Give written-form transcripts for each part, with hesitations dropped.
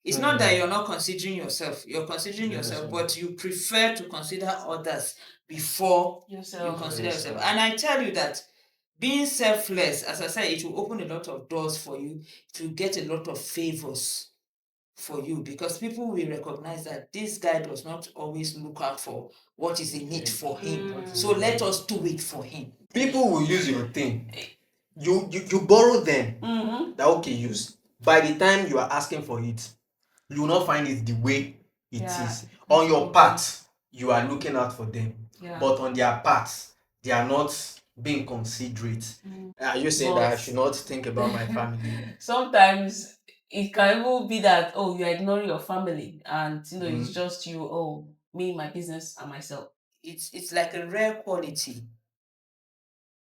It's not that you're not considering yourself. You're considering yourself, but you prefer to consider others before you consider yourself. And I tell you that being selfless, as I said, it will open a lot of doors for you. It will get a lot of favors for you because people will recognize that this guy does not always look out for what is in it for him. So let us do it for him. People will use your thing. You borrow them. That okay, use. By the time you are asking for it, you will not find it the way it is. On your part, you are looking out for them. But on their part, they are not being considerate. Are you saying that I should not think about my family? Sometimes it can even be that you're ignoring your family and it's just you, me, my business, and myself. It's like a rare quality.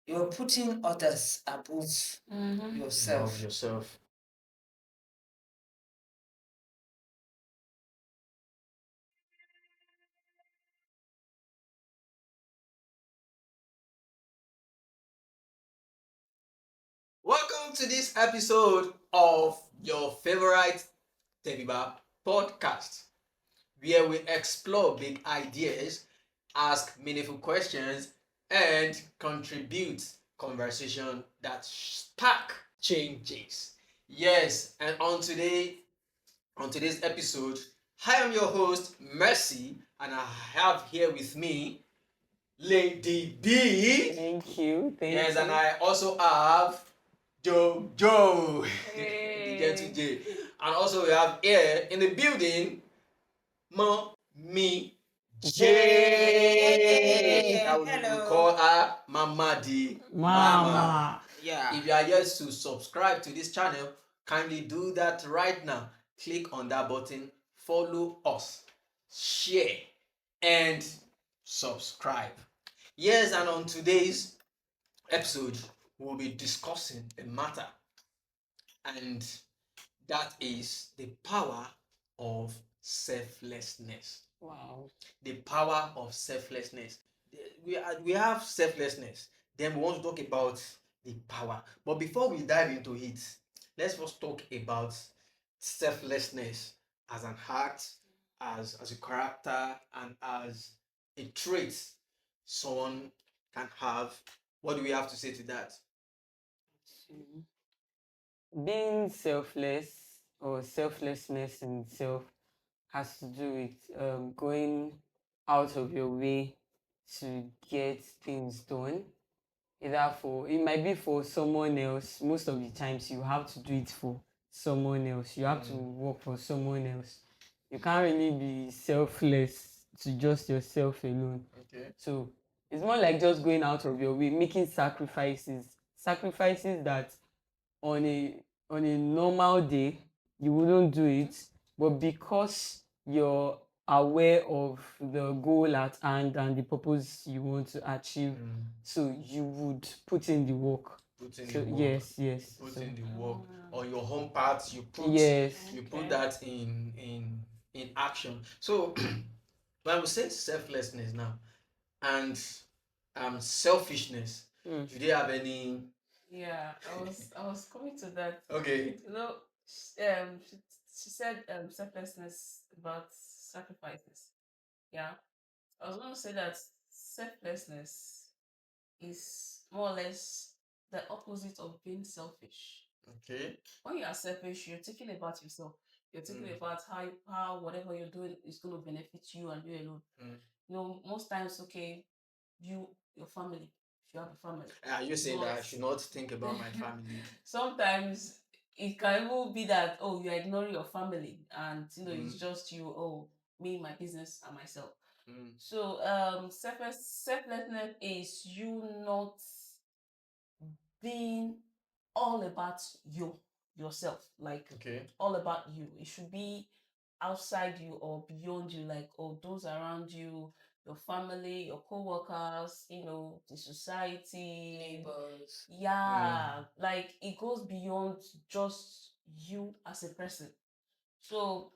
You're putting others above yourself. Love yourself. Welcome to this episode of your favorite Tebeba Podcast, where we explore big ideas, ask meaningful questions, and contribute conversation that spark changes. Yes, and on today's episode, I am your host Mercy, and I have here with me Lady D. Thank you. Yes, and I also have Joe, the Gentle J. And also we have here in the building, Mommy J. I will call her Mama D. Mama. Yeah. If you are yet to subscribe to this channel, kindly do that right now. Click on that button, follow us, share, and subscribe. Yes, and on today's episode, we'll be discussing a matter, and that is the power of selflessness. Wow. The power of selflessness. We have selflessness. Then we want to talk about the power. But before we dive into it, let's first talk about selflessness as an act, as a character, and as a trait someone can have. What do we have to say to that? Being selfless or selflessness in itself has to do with going out of your way to get things done. It might be for someone else. Most of the times you have to do it for someone else. You have to work for someone else. You can't really be selfless to just yourself alone. Okay. So it's more like just going out of your way, making sacrifices that on a normal day you wouldn't do it, but because you're aware of the goal at hand and the purpose you want to achieve, so you would put in the work. Put in So the work. yes. Put in the work. On your home part, you put that in action. So when we say selflessness now and selfishness, do they have any? Yeah, I was coming to that. Okay. She said selflessness about sacrifices. Yeah, I was going to say that selflessness is more or less the opposite of being selfish. Okay. When you are selfish, you're thinking about yourself. You're thinking about how whatever you're doing is going to benefit you and you alone. Most times, okay, your family, if you have a family. Are you saying that I should not think about my family? Sometimes it can even be that you're ignoring your family and it's just you, me, my business, and myself. So selflessness is you not being all about yourself, like all about you. It should be outside you or beyond you, like those around you, your family, your co-workers, the society, Neighbors. yeah, like it goes beyond just you as a person. So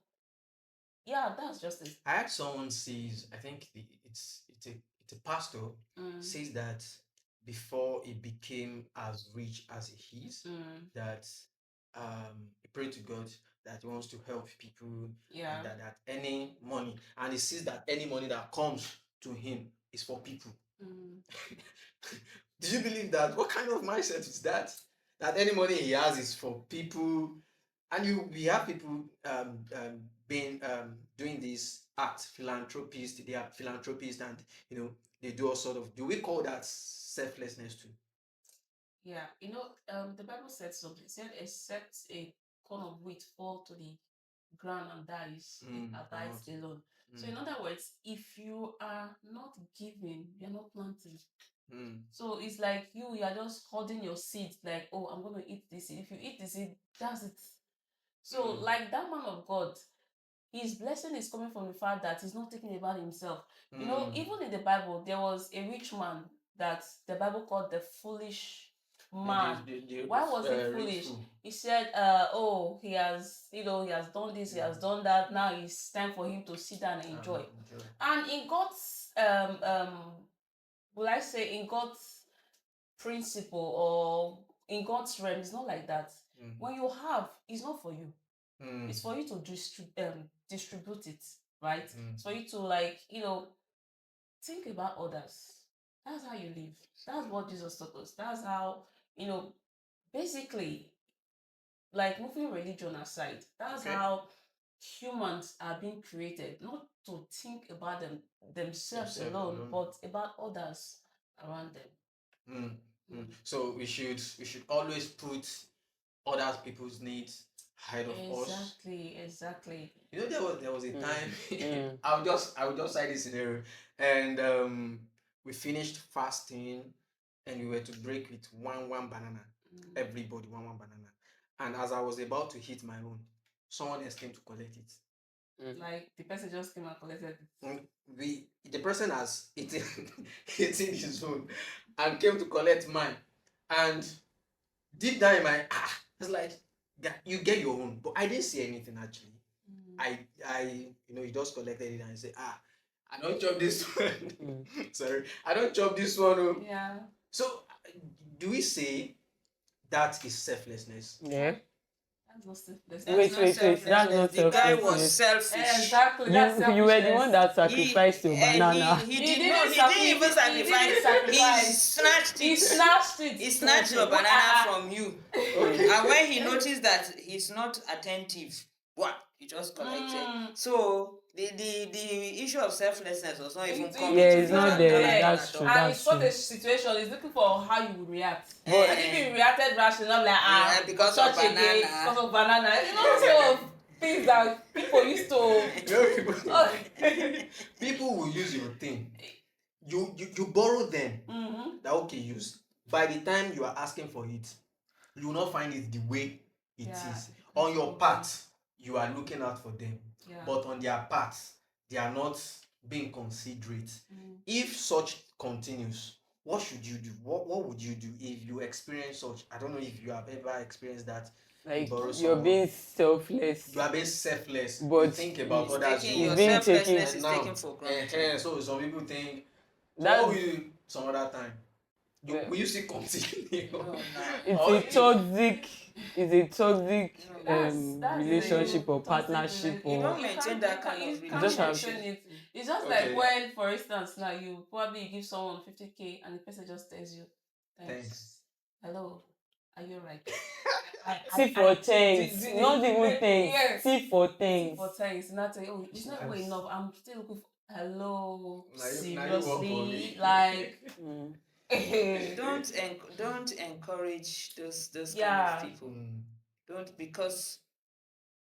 yeah, that's just it. I had someone says, I think it's a pastor says that before he became as rich as he is, that he prayed to God that he wants to help people, Yeah. and that any money, and he sees that any money that comes to him is for people. Do you believe that? What kind of mindset is that? That any money he has is for people, and we have people being doing this act, philanthropists. They are philanthropists, and they do all sort of. Do we call that selflessness too? Yeah, the Bible said something. It said, "Except a corn of wheat fall to the ground and dies, it abides alone." So, in other words, if you are not giving, you're not planting. So it's like you are just holding your seed, like, oh, I'm going to eat this seed. If you eat the seed, that's it. So, like that man of God, his blessing is coming from the fact that he's not thinking about himself. Even in the Bible, there was a rich man that the Bible called the foolish man. Why was he foolish? He said, oh, he has done this, he has done that. Now it's time for him to sit down and enjoy. And in God's will I say, in God's principle or in God's realm, it's not like that. When you have, it's not for you. It's for you to distribute it, right? It's for you to think about others. That's how you live. That's what Jesus taught us. That's how, basically, like moving religion aside, that's how humans are being created, not to think about themselves alone, but about others around them. So we should always put other people's needs ahead of us. Exactly. There was a time I would just cite this scenario, and we finished fasting, and we were to break with one banana. Everybody one banana, and as I was about to hit my own, someone else came to collect it. Like the person just came and collected it. The person has eaten eaten his own and came to collect mine, and deep down in my it's like, you get your own, but I didn't see anything actually. I he just collected it and said, I don't chop this one. Sorry, I don't chop this one. Oh. Yeah. So do we say that is selflessness? Yeah. That's not selfless. Wait. That's not The guy was selfless. selfish. Exactly. You were the one that sacrificed your banana. He didn't even sacrifice. He snatched it. He snatched your banana from you. Okay. And when he noticed that he's not attentive, he just collected. So the issue of selflessness was not even coming. Yeah, it's not there. That's true. And it's not a situation. It's looking for how you would react. And if you reacted rashly, not like because of banana. So things that people used to. People will use your thing. You borrow them. That okay, use. By the time you are asking for it, you will not find it the way it is. On your part, you are looking out for them. But on their part, they are not being considerate. If such continues, what should you do? What would you do if you experience such? I don't know if you have ever experienced that. Like you're being selfless. You are being selfless. But you think about others. Your selflessness is taken for granted. So some people think. What will you do some other time? Will you still continue? It's a toxic relationship or partnership. You don't maintain that kind of relationship. It's just like when, for instance, now you probably give someone 50K and the person just tells you, thanks. Hello, are you right? Tea for thanks. Not even thanks. Tea for thanks. Tea for thanks. Not saying, oh, it's not good enough. I'm still looking for hello. Seriously, like. Don't encourage those kind of people. Don't, because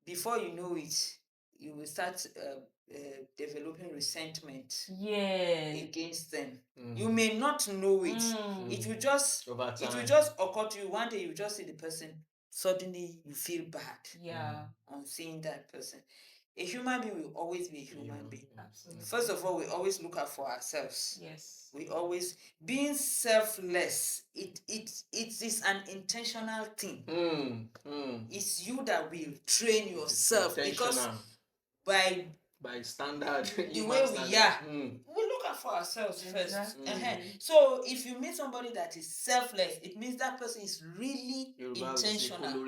before you know it, you will start developing resentment against them. You may not know it. It will just occur to you one day. You just see the person. Suddenly you feel bad on seeing that person. A human being will always be a human being. Absolutely. First of all, we always look out for ourselves. Yes. We always being selfless. It is an intentional thing. It's you that will train yourself, because by standard the way we are, we look out for ourselves first. Exactly. So if you meet somebody that is selfless, it means that person is really intentional.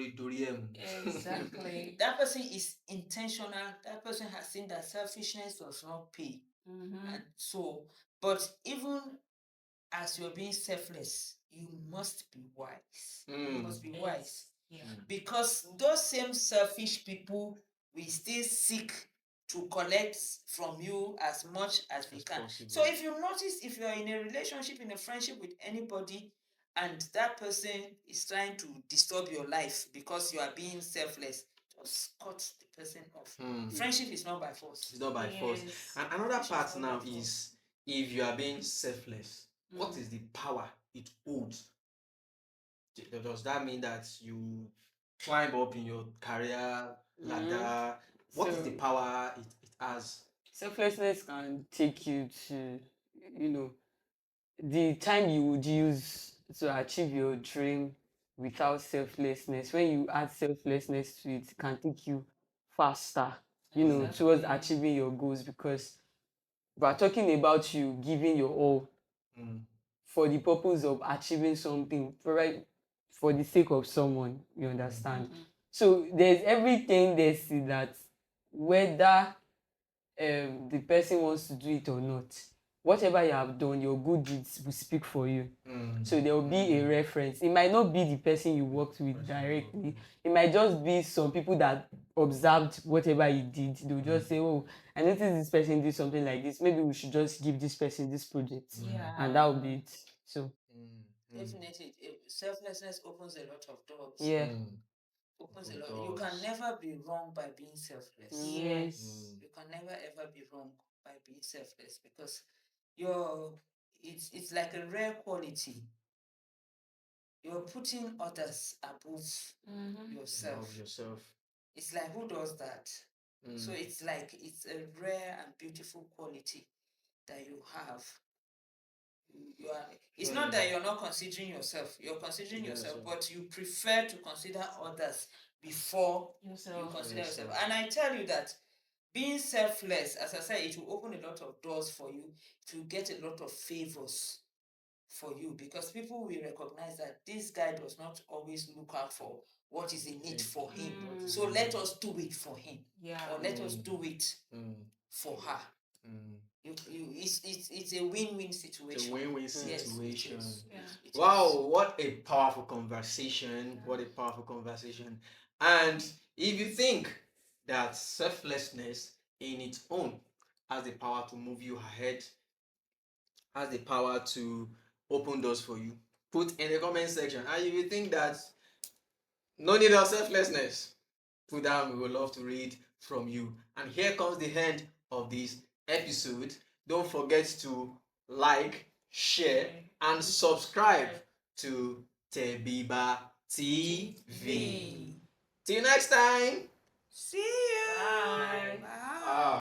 Exactly. That person is intentional. That person has seen that selfishness does not pay. And so, but even as you're being selfless, you must be wise. You must be wise. Yeah. Because those same selfish people will still seek to collect from you as much as they can. So if you notice, if you're in a relationship, in a friendship with anybody, and that person is trying to disturb your life because you are being selfless, just cut the person off. Friendship is not by force. It's not by force. And another part now is, if you are being selfless, what is the power it holds? Does that mean that you climb up in your career ladder? What is the power it has? Selflessness can take you to, the time you would use to achieve your dream without selflessness. When you add selflessness to it, it can take you faster, towards achieving your goals, because we're talking about you giving your all for the purpose of achieving something, right? For the sake of someone, you understand? So there's everything there, see that whether the person wants to do it or not, whatever you have done, your good deeds will speak for you. So there will be a reference. It might not be the person you worked with directly. It might just be some people that observed whatever you did. They'll just say, oh, I noticed this person did something like this. Maybe we should just give this person this project. And that will be it. So definitely, selflessness opens a lot of doors. yeah. Opens a lot. You can never be wrong by being selfless. Yes. You can never ever be wrong by being selfless, because you're it's like a rare quality. You're putting others above yourself. Love yourself. It's like, who does that? So it's like, it's a rare and beautiful quality that you have. It's not that you're not considering yourself. You're considering yourself, but you prefer to consider others before you consider yourself. And I tell you that being selfless, as I said, it will open a lot of doors for you. It will get a lot of favors for you, because people will recognize that this guy does not always look out for what is in it for him. So let us do it for him, or let us do it for her. It's a win-win situation. It's a win-win situation. Yes, it is. Wow, what a powerful conversation. What a powerful conversation. And if you think that selflessness in its own has the power to move you ahead, has the power to open doors for you, put in the comment section. And if you think that no need of selflessness, put down. We would love to read from you. And here comes the end of this episode. Don't forget to like, share, and subscribe to Tebeba TV. Till next time. See you. Bye. Bye.